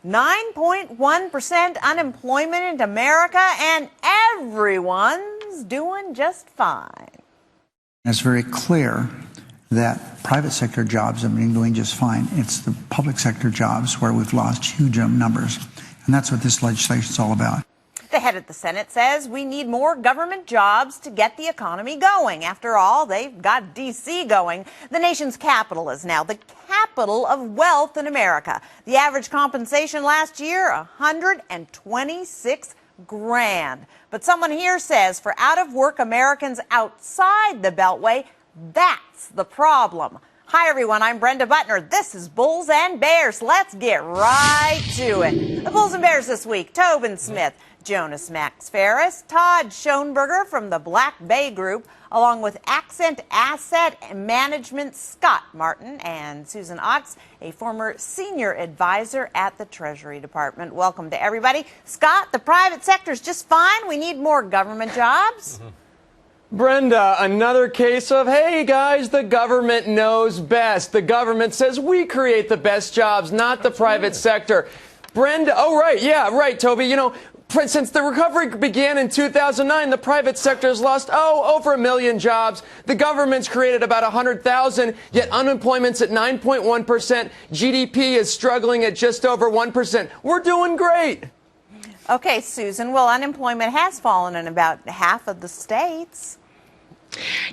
9.1% unemployment in America, and everyone's doing just fine. It's very clear that private sector jobs have been doing just fine. It's the public sector jobs where we've lost huge numbers. And that's what this legislation is all about. The head of the Senate says we need more government jobs to get the economy going. After all, they've got D.C. going. The nation's capital is now the capital of wealth in America. The average compensation last year, $126 grand. But someone here says for out-of-work Americans outside the Beltway, that's the problem. Hi, everyone. I'm Brenda Buttner. This is Bulls and Bears. Let's get right to it. The Bulls and Bears this week, Tobin Smith, Jonas Max Ferris, Todd Schoenberger from the Black Bay Group, along with Accent Asset Management Scott Martin and Susan Ochs, a former senior advisor at the Treasury Department. Welcome to everybody. Scott, the private sector's just fine. We need more government jobs. Brenda, another case of, hey guys, the government knows best. The government says we create the best jobs, not the private sector. Brenda, oh right, yeah, right, Toby. You know, since the recovery began in 2009, the private sector has lost, over 1 million jobs. The government's created about 100,000, yet unemployment's at 9.1%. GDP is struggling at just over 1%. We're doing great. Okay, Susan, well, unemployment has fallen in about half of the states.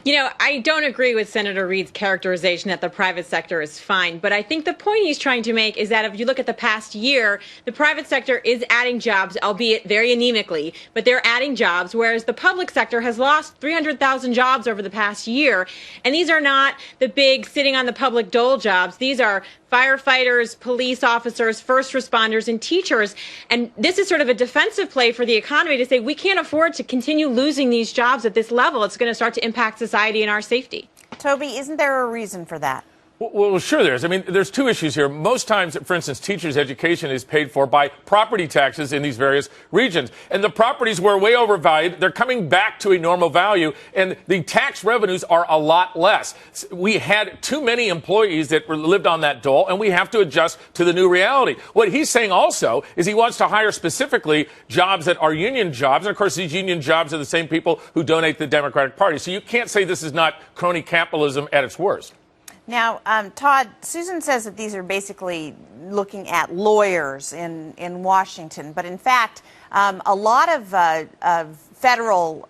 You know, I don't agree with Senator Reid's characterization that the private sector is fine, but I think the point he's trying to make is that if you look at the past year, the private sector is adding jobs, albeit very anemically, but they're adding jobs, whereas the public sector has lost 300,000 jobs over the past year. And these are not the big sitting on the public dole jobs. These are firefighters, police officers, first responders, and teachers. And this is sort of a defensive play for the economy to say we can't afford to continue losing these jobs at this level. It's going to start to impact society and our safety. Toby, isn't there a reason for that? Well, sure there is. I mean, there's two issues here. Most times, for instance, teachers' education is paid for by property taxes in these various regions. And the properties were way overvalued. They're coming back to a normal value, and the tax revenues are a lot less. We had too many employees that lived on that dole, and we have to adjust to the new reality. What he's saying also is he wants to hire specifically jobs that are union jobs. And, of course, these union jobs are the same people who donate to the Democratic Party. So you can't say this is not crony capitalism at its worst. Now, Todd, Susan says that these are basically looking at lawyers in Washington, but in fact, a lot of federal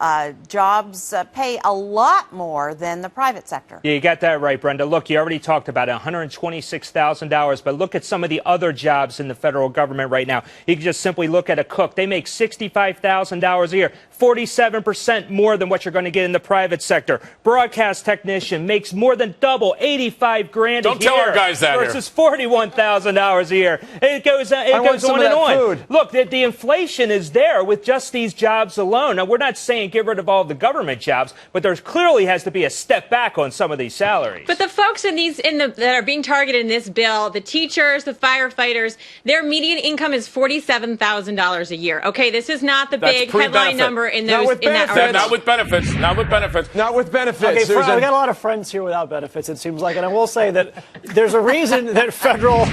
jobs pay a lot more than the private sector. Yeah, you got that right, Brenda. Look, you already talked about it, $126,000, but look at some of the other jobs in the federal government right now. You can just simply look at a cook. They make $65,000 a year, 47% more than what you're going to get in the private sector. Broadcast technician makes more than double, 85 grand a year. Don't tell our guys that versus $41,000 a year. It goes on and on. Food. Look, the inflation is there with just these jobs alone. Now, we're not saying get rid of all the government jobs, but there clearly has to be a step back on some of these salaries. But the folks that are being targeted in this bill, the teachers, the firefighters, their median income is $47,000 a year. Okay, this is not the big headline number in those. Not with benefits. Not with benefits. Not with benefits. Okay, Susan. we got a lot of friends here without benefits, it seems like, and I will say that there's a reason that federal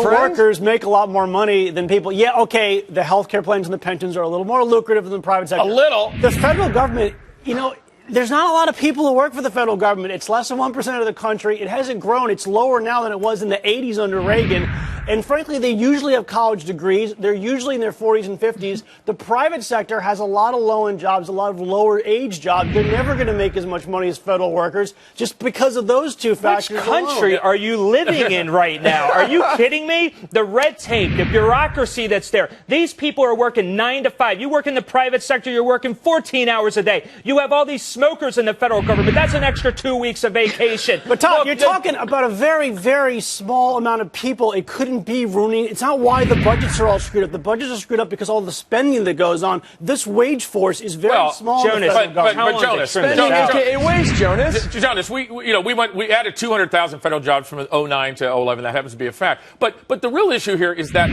workers make a lot more money than people. Yeah, okay, the health care plans and the pensions are a little more lucrative than the private sector. A little. The federal government, you know, there's not a lot of people who work for the federal government. It's less than 1% of the country. It hasn't grown. It's lower now than it was in the 80s under Reagan. And frankly, they usually have college degrees. They're usually in their 40s and 50s. The private sector has a lot of low-end jobs, a lot of lower-age jobs. They're never going to make as much money as federal workers just because of those two factors. Which country are you living in right now? Are you kidding me? The red tape, the bureaucracy that's there. These people are working 9 to 5. You work in the private sector, you're working 14 hours a day. You have all these smokers in the federal government. That's an extra 2 weeks of vacation. But Todd, you're talking about a very, very small amount of people. It couldn't be ruining. It's not why the budgets are all screwed up. The budgets are screwed up because all the spending that goes on. This wage force is very small. Jonas, but Jonas, Jonas, we added 200,000 federal jobs from 09 to 11. That happens to be a fact. But the real issue here is that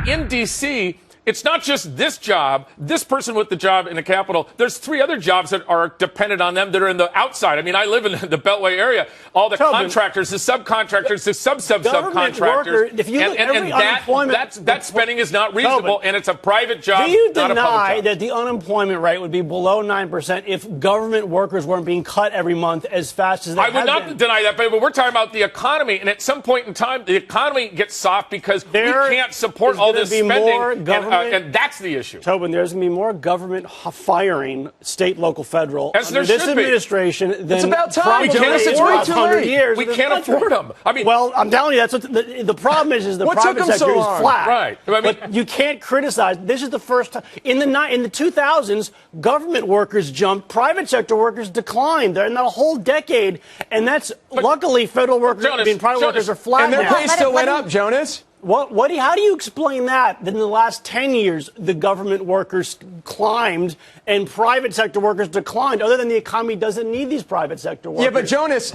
in D.C., it's not just this job, this person with the job in the Capitol. There's 3 other jobs that are dependent on them that are in the outside. I mean, I live in the Beltway area. All the Tobin, contractors, the subcontractors, the subcontractors. If you look at every unemployment, that spending is not reasonable, Tobin, and it's a private job, do you not a public deny job. that the unemployment rate would be below 9% if government workers weren't being cut every month as fast as they I would not been? deny that, but we're talking about the economy, and at some point in time, the economy gets soft because we can't support all this spending, and that's the issue. Tobin, there's going to be more government firing, state, local, federal, As under there this should be. administration than It's about time, probably Jonas. It's in way the too 100 late. years. We can't afford them. I mean, well, I'm telling you, that's what the problem is the What private took 'em sector so is long? flat. Right. I mean, but you can't criticize. This is the first time in the 2000s, government workers jumped, private sector workers declined. They're in a whole decade, and that's luckily federal workers and private workers are flat And their now. pay still went up, Jonas. How do you explain that? That in the last 10 years, the government workers climbed and private sector workers declined, other than the economy doesn't need these private sector workers. Yeah, but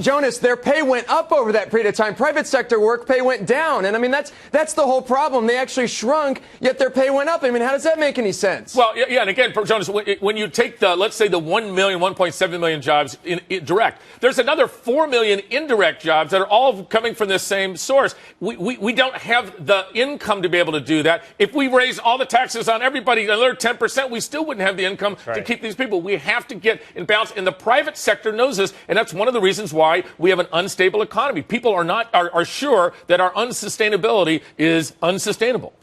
Jonas, their pay went up over that period of time. Private sector work pay went down. And I mean, that's the whole problem. They actually shrunk, yet their pay went up. I mean, how does that make any sense? Well, yeah, and again, Jonas, when you take let's say the 1 million, 1.7 million jobs in direct, there's another 4 million indirect jobs that are all coming from this same source. We don't have the income to be able to do that. If we raise all the taxes on everybody another 10%, we still wouldn't have the income to keep these people. We have to get in balance, and the private sector knows this, and that's one of the reasons why we have an unstable economy. People are sure that our unsustainability is unsustainable.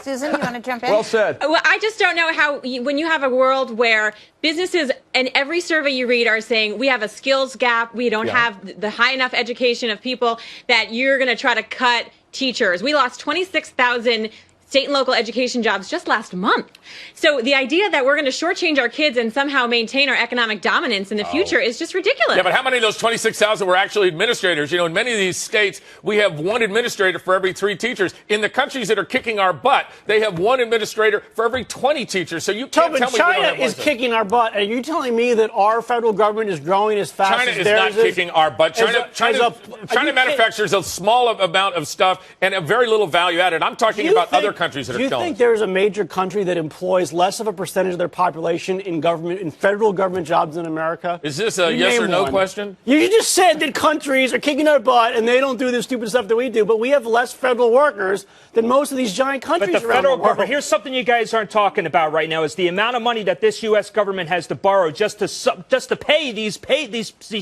Susan, you want to jump in? Well said. Well, I just don't know how, when you have a world where businesses and every survey you read are saying we have a skills gap, we don't have the high enough education of people, that you're going to try to cut teachers. We lost 26,000 state and local education jobs just last month. So the idea that we're going to shortchange our kids and somehow maintain our economic dominance in the future is just ridiculous. Yeah, but how many of those 26,000 were actually administrators? You know, in many of these states, we have 1 administrator for every 3 teachers. In the countries that are kicking our butt, they have 1 administrator for every 20 teachers. So you can't Tobin, tell me China is kicking our butt. Are you telling me that our federal government is growing as fast China as is theirs not kicking our butt. China manufactures a small amount of stuff and a very little value added. I'm talking about other countries that are killing. Do you think there's a major country that employs less of a percentage of their population in federal government jobs in America? Is this a yes or no question? You just said that countries are kicking our butt and they don't do the stupid stuff that we do, but we have less federal workers than most of these giant countries But the around federal the world. government, here's something you guys aren't talking about right now, is the amount of money that this U.S. government has to borrow just to pay these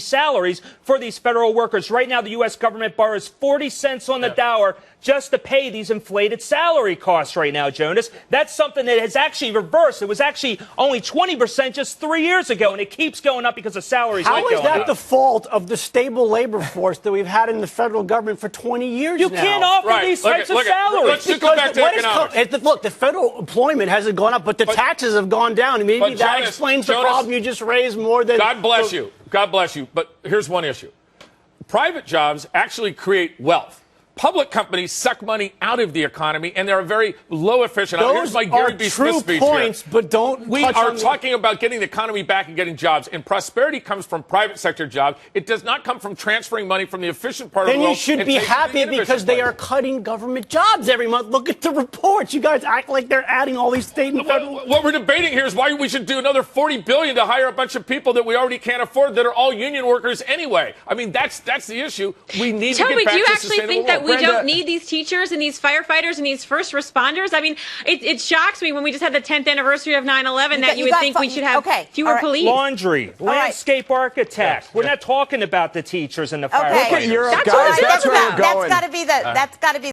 salaries for these federal workers. Right now, the U.S. government borrows 40 cents on the dollar just to pay these inflated salary costs right now, Jonas. That's something that has actually reversed. It was actually only 20% just 3 years ago, and it keeps going up because the salaries are going up. How is that the fault of the stable labor force that we've had in the federal government for 20 years You now? can't offer these types of salaries. Let's just go back to economics. Look, the federal employment hasn't gone up, but the taxes have gone down. And maybe that explains the problem you just raised more than... God bless you. God bless you. But here's one issue. Private jobs actually create wealth. Public companies suck money out of the economy, and they're very low efficient. Here's my Gary B. Smith speech points, here. But don't. We are talking about getting the economy back and getting jobs, and prosperity comes from private sector jobs. It does not come from transferring money from the efficient part of the world. Then you should be happy because they are cutting government jobs every month. Look at the reports. You guys act like they're adding all these state and federal. What we're debating here is why we should do another $40 billion to hire a bunch of people that we already can't afford that are all union workers anyway. I mean, that's the issue. We need to get back to sustainable. Do you actually think that we Brenda, don't need these teachers and these firefighters and these first responders? I mean, it shocks me when we just had the 10th anniversary of 9/11 that you would think we should have fewer police. Laundry, landscape architect. We're not talking about the teachers and the firefighters. Look at Europe, That's guys. what That's where we're going. That's got to be